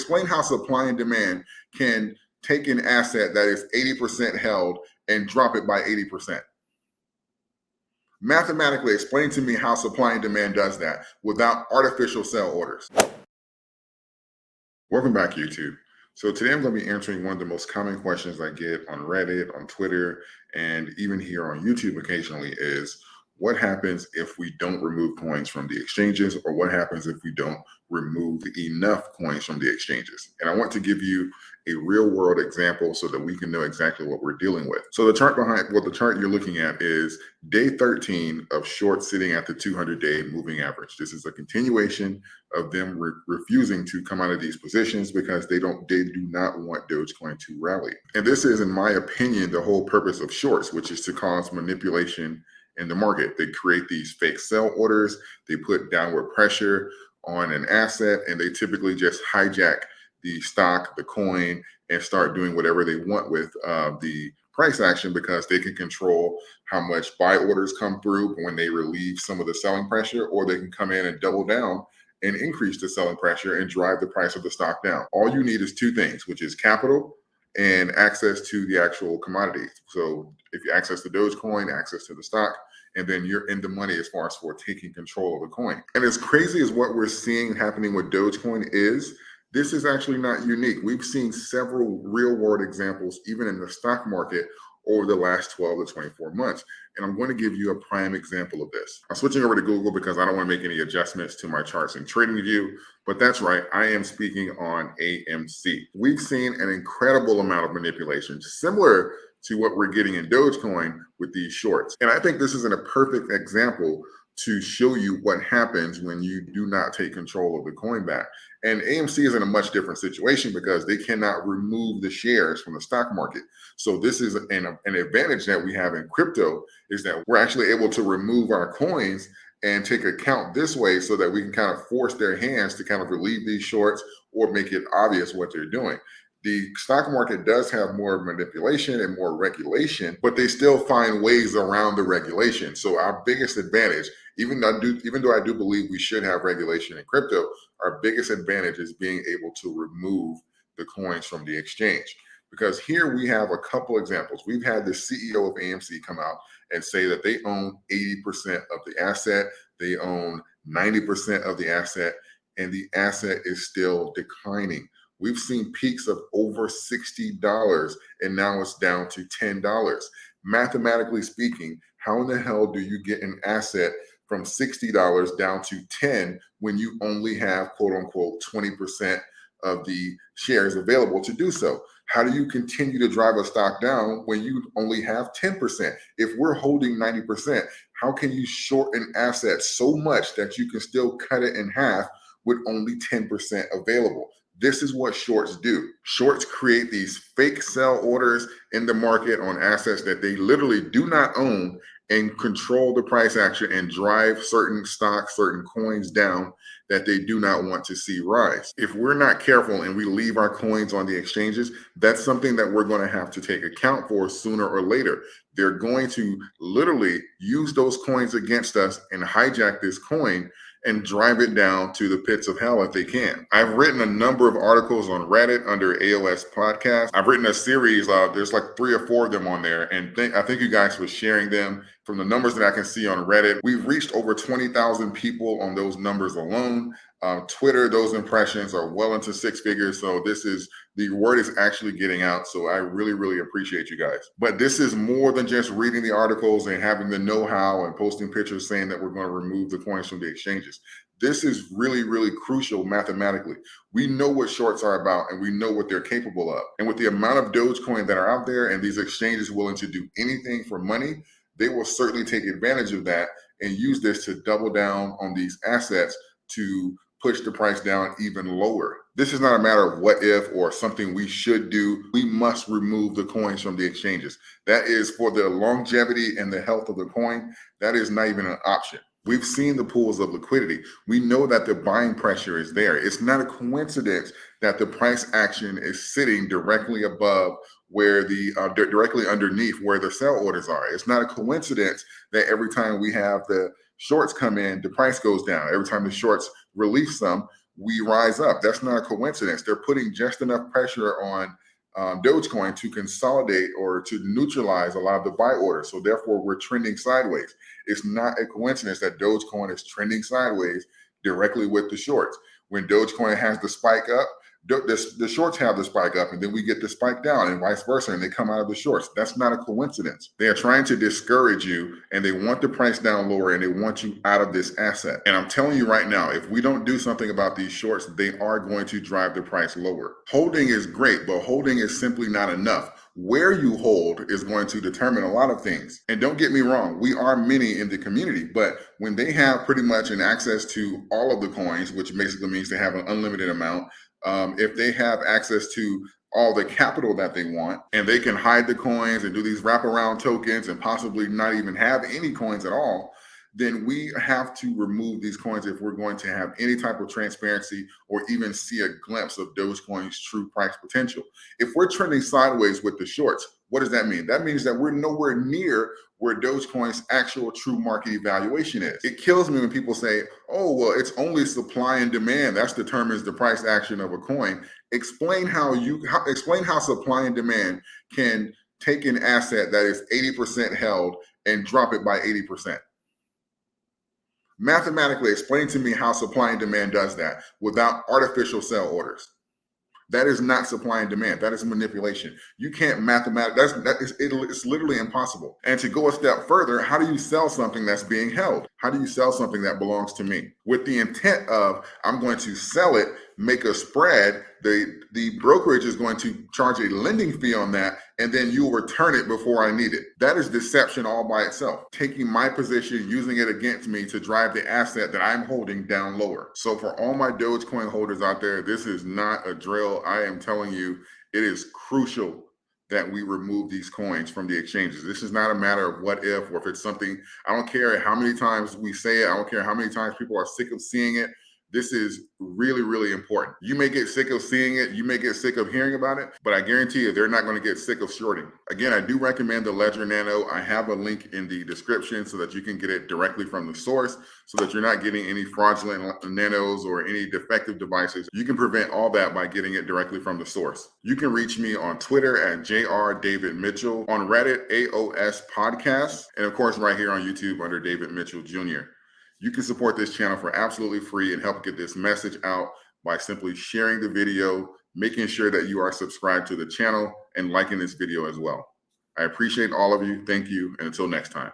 explain how supply and demand can take an asset that is 80% held and drop it by 80%. Mathematically, explain to me how supply and demand does that without artificial sell orders. Welcome back, YouTube. So today I'm going to be answering one of the most common questions I get on Reddit, on Twitter, and even here on YouTube occasionally is, what happens if we don't remove coins from the exchanges, or what happens if we don't remove enough coins from the exchanges? And I want to give you a real world example so that we can know exactly what we're dealing with. So the chart you're looking at is day 13 of short sitting at the 200-day moving average. This is a continuation of them refusing to come out of these positions because they do not want Dogecoin to rally. And this is, in my opinion, the whole purpose of shorts, which is to cause manipulation in the market. They create these fake sell orders, they put downward pressure on an asset, and they typically just hijack the stock, the coin, and start doing whatever they want with the price action, because they can control how much buy orders come through when they relieve some of the selling pressure, or they can come in and double down and increase the selling pressure and drive the price of the stock down. All you need is two things, which is capital and access to the actual commodities. So if you access the Dogecoin, access to the stock, and then you're in the money as far as for taking control of the coin. And as crazy as what we're seeing happening with Dogecoin is, this is actually not unique. We've seen several real world examples, even in the stock market, over the last 12 to 24 months. And I'm going to give you a prime example of this. I'm switching over to Google because I don't want to make any adjustments to my charts and trading view, but that's right, I am speaking on AMC. We've seen an incredible amount of manipulation, similar to what we're getting in Dogecoin with these shorts. And I think this is a perfect example to show you what happens when you do not take control of the coin back. And AMC is in a much different situation because they cannot remove the shares from the stock market. So this is an advantage that we have in crypto, is that we're actually able to remove our coins and take account this way, so that we can kind of force their hands to kind of relieve these shorts or make it obvious what they're doing. The stock market does have more manipulation and more regulation, but they still find ways around the regulation. So our biggest advantage, even though I do believe we should have regulation in crypto, our biggest advantage is being able to remove the coins from the exchange. Because here we have a couple examples. We've had the CEO of AMC come out and say that they own 80% of the asset, they own 90% of the asset, and the asset is still declining. We've seen peaks of over $60, and now it's down to $10. Mathematically speaking, how in the hell do you get an asset from $60 down to $10 when you only have, quote unquote, 20% of the shares available to do so? How do you continue to drive a stock down when you only have 10%? If we're holding 90%, how can you short an asset so much that you can still cut it in half with only 10% available? This is what shorts do. Shorts create these fake sell orders in the market on assets that they literally do not own, and control the price action and drive certain stocks, certain coins down that they do not want to see rise. If we're not careful and we leave our coins on the exchanges, that's something that we're going to have to take account for sooner or later. They're going to literally use those coins against us and hijack this coin and drive it down to the pits of hell if they can. I've written a number of articles on Reddit under AOS Podcast. I've written a series, there's like 3 or 4 of them on there, and I think you guys were sharing them. From the numbers that I can see on Reddit, we've reached over 20,000 people on those numbers alone. Twitter, those impressions are well into 6 figures. So the word is actually getting out. So I really, really appreciate you guys. But this is more than just reading the articles and having the know-how and posting pictures saying that we're going to remove the coins from the exchanges. This is really, really crucial mathematically. We know what shorts are about, and we know what they're capable of. And with the amount of Dogecoin that are out there, and these exchanges willing to do anything for money, they will certainly take advantage of that and use this to double down on these assets to push the price down even lower. This is not a matter of what if or something we should do. We must remove the coins from the exchanges. That is for the longevity and the health of the coin. That is not even an option. We've seen the pools of liquidity. We know that the buying pressure is there. It's not a coincidence that the price action is sitting directly above where directly underneath where the sell orders are. It's not a coincidence that every time we have the shorts come in, the price goes down. Every time the shorts release some, we rise up. That's not a coincidence. They're putting just enough pressure on Dogecoin to consolidate or to neutralize a lot of the buy orders. So therefore, we're trending sideways. It's not a coincidence that Dogecoin is trending sideways directly with the shorts. When Dogecoin has the spike up, the shorts have the spike up, and then we get the spike down, and vice versa, and they come out of the shorts. That's not a coincidence. They are trying to discourage you, and they want the price down lower, and they want you out of this asset. And I'm telling you right now, if we don't do something about these shorts, they are going to drive the price lower. Holding is great, but holding is simply not enough. Where you hold is going to determine a lot of things. And don't get me wrong, we are many in the community, but when they have pretty much an access to all of the coins, which basically means they have an unlimited amount, if they have access to all the capital that they want, and they can hide the coins and do these wraparound tokens and possibly not even have any coins at all, then we have to remove these coins if we're going to have any type of transparency or even see a glimpse of Dogecoin's true price potential. If we're trending sideways with the shorts, what does that mean? That means that we're nowhere near where Dogecoin's actual true market evaluation is. It kills me when people say, oh, well, it's only supply and demand. That determines the price action of a coin. Explain how supply and demand can take an asset that is 80% held and drop it by 80%. Mathematically, explain to me how supply and demand does that without artificial sell orders. That is not supply and demand. That is manipulation. You can't mathematically, it's literally impossible. And to go a step further, how do you sell something that's being held? How do you sell something that belongs to me? With the intent of, I'm going to sell it, make a spread, the brokerage is going to charge a lending fee on that, and then you'll return it before I need it. That is deception all by itself. Taking my position, using it against me to drive the asset that I'm holding down lower. So for all my Dogecoin holders out there, this is not a drill. I am telling you, it is crucial that we remove these coins from the exchanges. This is not a matter of what if, or if it's something, I don't care how many times we say it. I don't care how many times people are sick of seeing it. This is really, really important. You may get sick of seeing it. You may get sick of hearing about it, but I guarantee you they're not going to get sick of shorting. Again, I do recommend the Ledger Nano. I have a link in the description so that you can get it directly from the source so that you're not getting any fraudulent nanos or any defective devices. You can prevent all that by getting it directly from the source. You can reach me on Twitter at JR.David.Mitchell, on Reddit, AOS Podcasts, and of course right here on YouTube under David Mitchell Jr. You can support this channel for absolutely free and help get this message out by simply sharing the video, making sure that you are subscribed to the channel, and liking this video as well. I appreciate all of you. Thank you. And until next time.